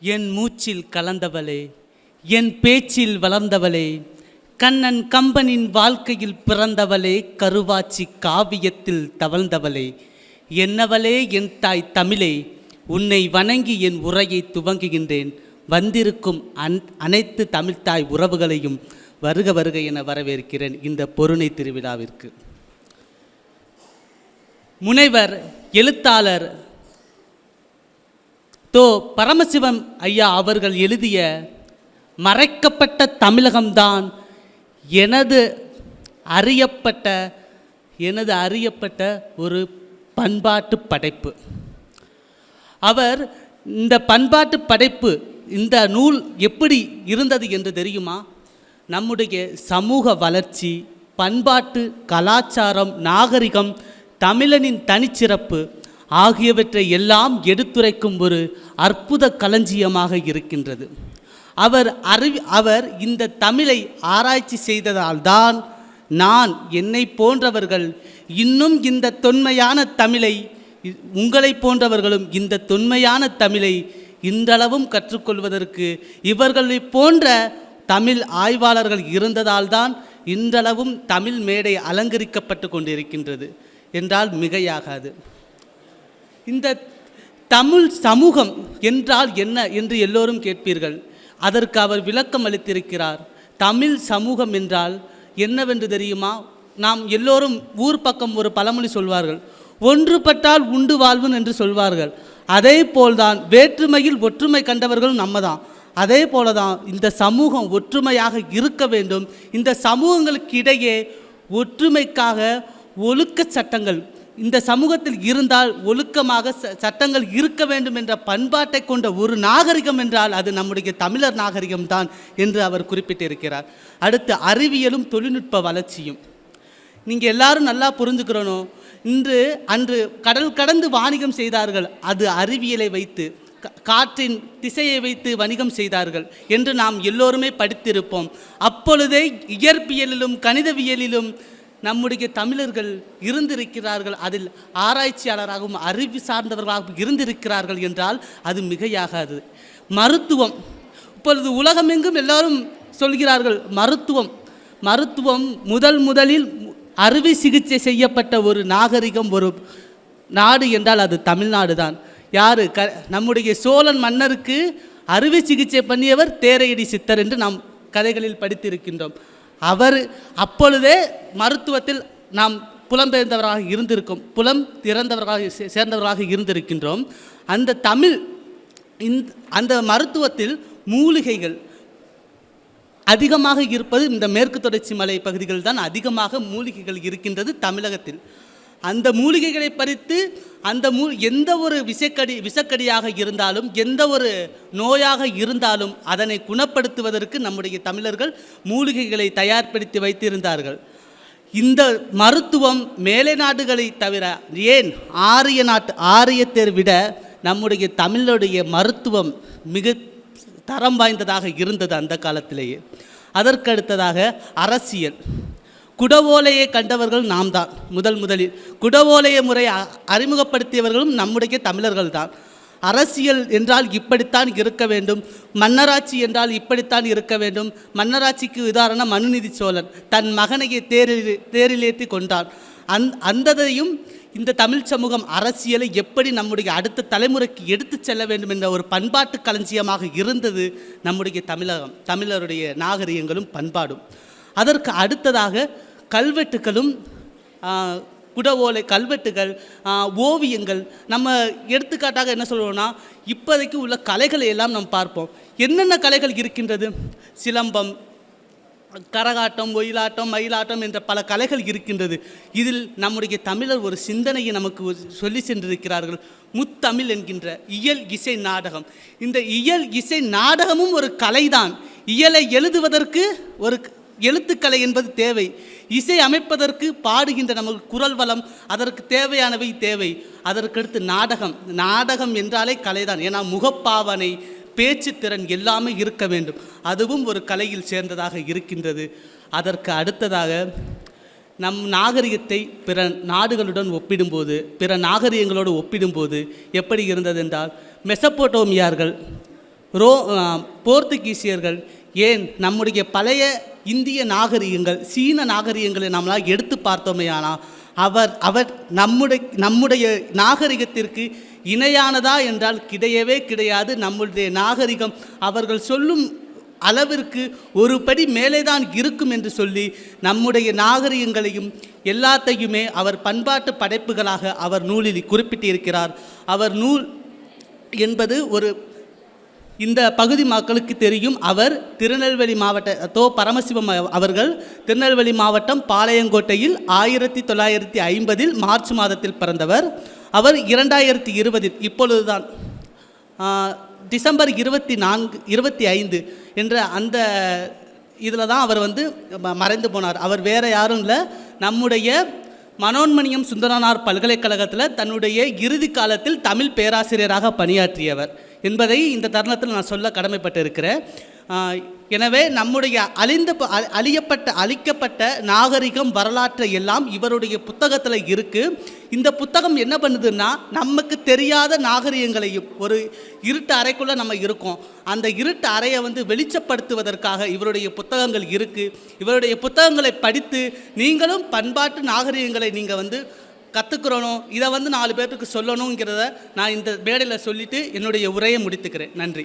என் மூச்சில் கலந்தவளே, என் பேச்சில் வளர்ந்தவளே, கண்ணன் கம்பனின் வாழ்க்கையில் பிறந்தவளே, கருவாச்சி காவியத்தில் தவழ்ந்தவளே, என்னவளே என் தாய் தமிழே, உன்னை வணங்கி என் உரையை துவங்குகின்றேன். வந்திருக்கும் அனைத்து தமிழ்த்தாய் உறவுகளையும் வருக வருக என வரவேற்கிறேன் இந்த பொருணை திருவிழாவிற்கு. முனைவர் எழுத்தாளர் தோ. பரமசிவம் ஐயா அவர்கள் எழுதிய மறைக்கப்பட்ட தமிழகம்தான் எனது அறியப்பட்ட ஒரு பண்பாட்டு படைப்பு. அவர் இந்த பண்பாட்டு படைப்பு, இந்த நூல் எப்படி இருந்தது என்று தெரியுமா? நம்முடைய சமூக வளர்ச்சி, பண்பாட்டு, கலாச்சாரம், நாகரிகம், தமிழனின் தனிச்சிறப்பு ஆகியவற்றை எல்லாம் எடுத்துரைக்கும் ஒரு அற்புத களஞ்சியமாக இருக்கின்றது. அவர் இந்த தமிழை ஆராய்ச்சி செய்ததால்தான் நான், என்னை போன்றவர்கள் இன்னும் இந்த தொன்மையான தமிழை, உங்களை போன்றவர்களும் இந்த தொன்மையான தமிழை இன்றளவும் கற்றுக்கொள்வதற்கு இவர்களை போன்ற தமிழ் ஆய்வாளர்கள் இருந்ததால்தான் இன்றளவும் தமிழ் மேடை அலங்கரிக்கப்பட்டு கொண்டிருக்கின்றது என்றால் மிகையாகாது. இந்த தமிழ் சமூகம் என்றால் என்ன என்று எல்லோரும் கேட்பீர்கள். அதற்கு அவர் விளக்கம் அளித்திருக்கிறார். தமிழ் சமூகம் என்றால் என்னவென்று தெரியுமா? நாம் எல்லோரும் ஊர் பக்கம் ஒரு பழமொழி சொல்வார்கள், ஒன்றுபட்டால் உண்டு வாழ்வன் என்று சொல்வார்கள். அதே போல்தான் வேற்றுமையில் ஒற்றுமை கண்டவர்கள் நம்ம தான். அதே போல தான் இந்த சமூகம் ஒற்றுமையாக இருக்க வேண்டும். இந்த சமூகங்களுக்கு இடையே ஒற்றுமைக்காக ஒழுக்க சட்டங்கள் இந்த சமூகத்தில் இருந்தால் ஒழுக்கமாக சட்டங்கள் இருக்க வேண்டும் என்ற பண்பாட்டை கொண்ட ஒரு நாகரிகம் என்றால் அது நம்முடைய தமிழர் நாகரிகம்தான் என்று அவர் குறிப்பிட்டிருக்கிறார். அடுத்து அறிவியலும் தொழில்நுட்ப வளர்ச்சியும். நீங்கள் எல்லாரும் நல்லா புரிஞ்சுக்கிறணும். அன்று கடல் கடந்து வாணிகம் செய்தார்கள், அது அறிவியலை வைத்து, காற்றின் திசையை வைத்து வணிகம் செய்தார்கள் என்று நாம் எல்லோருமே படித்திருப்போம். அப்பொழுதே இயற்பியலிலும் கணிதவியலிலும் நம்முடைய தமிழர்கள் இருந்திருக்கிறார்கள். அதில் ஆராய்ச்சியாளராகவும் அறிவு சார்ந்தவர்களாகவும் இருந்திருக்கிறார்கள் என்றால் அது மிகையாகாது. மருத்துவம், இப்பொழுது உலகமெங்கும் எல்லாரும் சொல்கிறார்கள் மருத்துவம் முதலில் அறுவை சிகிச்சை செய்யப்பட்ட ஒரு நாகரிகம், ஒரு நாடு என்றால் அது தமிழ்நாடு தான். யார்? நம்முடைய சோழன் மன்னருக்கு அறுவை சிகிச்சை பண்ணியவர் தேரையடி சித்தர் என்று நாம் கதைகளில் படித்திருக்கின்றோம். அவர் அப்பொழுதே மருத்துவத்தில் நாம் புலம்பெயர்ந்தவராக இருந்திருக்கும், புலம் திறந்தவர்களாக சேர்ந்தவர்களாக இருந்திருக்கின்றோம். அந்த மருத்துவத்தில் மூலிகைகள் அதிகமாக இருப்பது இந்த மேற்கு தொடர்ச்சி மலை பகுதிகள் தான். அதிகமாக மூலிகைகள் இருக்கின்றது தமிழகத்தில். அந்த மூலிகைகளை பறித்து எந்த ஒரு விஷக்கடியாக இருந்தாலும், எந்த ஒரு நோயாக இருந்தாலும் அதனை குணப்படுத்துவதற்கு நம்முடைய தமிழர்கள் மூலிகைகளை தயார்படுத்தி வைத்திருந்தார்கள். இந்த மருத்துவம் மேலை நாடுகளை தவிர, ஏன் ஆரியத்தை விட நம்முடைய தமிழுடைய மருத்துவம் மிக தரம் வாய்ந்ததாக இருந்தது அந்த காலத்திலேயே. அதற்கடுத்ததாக அரசியல். குடவோலையை கண்டவர்கள் நாம் தான். முதலில் குடவோலைய முறை அறிமுகப்படுத்தியவர்களும் நம்முடைய தமிழர்கள் தான். அரசியல் என்றால் இப்படித்தான் இருக்க வேண்டும், மன்னராட்சி என்றால் இப்படித்தான் இருக்க வேண்டும். மன்னராட்சிக்கு உதாரணம் மனுநீதி சோழன் தன் மகனையை தேரிலேற்றி கொண்டான். அந்ததையும் இந்த தமிழ் சமூகம் அரசியலை எப்படி நம்முடைய அடுத்த தலைமுறைக்கு எடுத்து செல்ல வேண்டும் என்ற ஒரு பண்பாட்டு களஞ்சியமாக இருந்தது நம்முடைய தமிழகம், தமிழருடைய நாகரிகங்களும் பண்பாடும். அதற்கு அடுத்ததாக கல்வெட்டுகளும், குடவோலை கல்வெட்டுகள், ஓவியங்கள். நம்ம எடுத்துக்காட்டாக என்ன சொல்லுவோம்னா, இப்போதைக்கு உள்ள கலைகளை எல்லாம் நாம் பார்ப்போம். என்னென்ன கலைகள் இருக்கின்றது? சிலம்பம், கரகாட்டம், ஒயிலாட்டம், மயிலாட்டம் என்ற பல கலைகள் இருக்கின்றது. இதில் நம்முடைய தமிழர் ஒரு சிந்தனையை நமக்கு சொல்லி சென்றிருக்கிறார்கள். முத்தமிழ் என்கின்ற இயல் இசை நாடகம். இந்த இயல் இசை நாடகமும் ஒரு கலைதான். இயலை எழுதுவதற்கு ஒரு எழுத்துக்கலை என்பது தேவை. இசை அமைப்பதற்கு பாடுகின்ற நமக்கு குரல் வளம், அதற்கு தேவையானவை தேவை. அதற்கடுத்து நாடகம் என்றாலே கலைதான். ஏன்னா முகப்பாவனை, பேச்சு திறன் எல்லாமே இருக்க வேண்டும். அதுவும் ஒரு கலையில் சேர்ந்ததாக இருக்கின்றது. அதற்கு அடுத்ததாக நம் நாகரிகத்தை பிற நாடுகளுடன் ஒப்பிடும்போது, பிற நாகரிகங்களோடு ஒப்பிடும்போது எப்படி இருந்தது என்றால், மெசப்போட்டோமியார்கள் ரோ போர்த்துகீசியர்கள், ஏன் நம்முடைய பழைய இந்திய நாகரிகங்கள், சீன நாகரிகங்களை நம்மளால் எடுத்து பார்த்தோமேயானால் அவர் நம்முடைய நாகரிகத்திற்கு இணையானதா என்றால் கிடையவே கிடையாது. நம்முடைய நாகரிகம் அவர்கள் சொல்லும் அளவிற்கு ஒரு படி மேலே தான் இருக்கும் என்று சொல்லி நம்முடைய நாகரிகங்களையும் எல்லாத்தையுமே அவர் பண்பாட்டு படைப்புகளாக அவர் நூலில் குறிப்பிட்டிருக்கிறார். அவர் நூல் என்பது ஒரு இந்த பகுதி மக்களுக்கு தெரியும். அவர் திருநெல்வேலி மாவட்ட பரமசிவம் அவர்கள் திருநெல்வேலி மாவட்டம் பாளையங்கோட்டையில் 1950 மார்ச் மாதத்தில் பிறந்தவர். அவர் 2020 இப்பொழுதுதான் டிசம்பர் 25 என்ற அந்த இதில் தான் அவர் மறைந்து போனார். அவர் வேறு யாரும் இல்லை, நம்முடைய மனோன்மணியம் சுந்தரனார் பல்கலைக்கழகத்தில் தன்னுடைய இறுதி காலத்தில் தமிழ் பேராசிரியராக பணியாற்றியவர் என்பதை இந்த தருணத்தில் நான் சொல்ல கடமைப்பட்டிருக்கிறேன். எனவே நம்முடைய அழிக்கப்பட்ட நாகரிகம் வரலாற்றை எல்லாம் இவருடைய புத்தகத்தில் இருக்குது. இந்த புத்தகம் என்ன பண்ணுதுன்னா, நமக்கு தெரியாத நாகரிகங்களையும், ஒரு இருட்டு அறைக்குள்ளே நம்ம இருக்கோம், அந்த இருட்டு அறையை வெளிச்சப்படுத்துவதற்காக இவருடைய புத்தகங்கள் இருக்குது. இவருடைய புத்தகங்களை படித்து நீங்களும் பண்பாட்டு நாகரிகங்களை நீங்கள் கற்றுக்கிறணும், இதை 4 பேருக்கு சொல்லணுங்கிறத நான் இந்த மேடையில் சொல்லிவிட்டு என்னுடைய உரையை முடித்துக்கிறேன். நன்றி.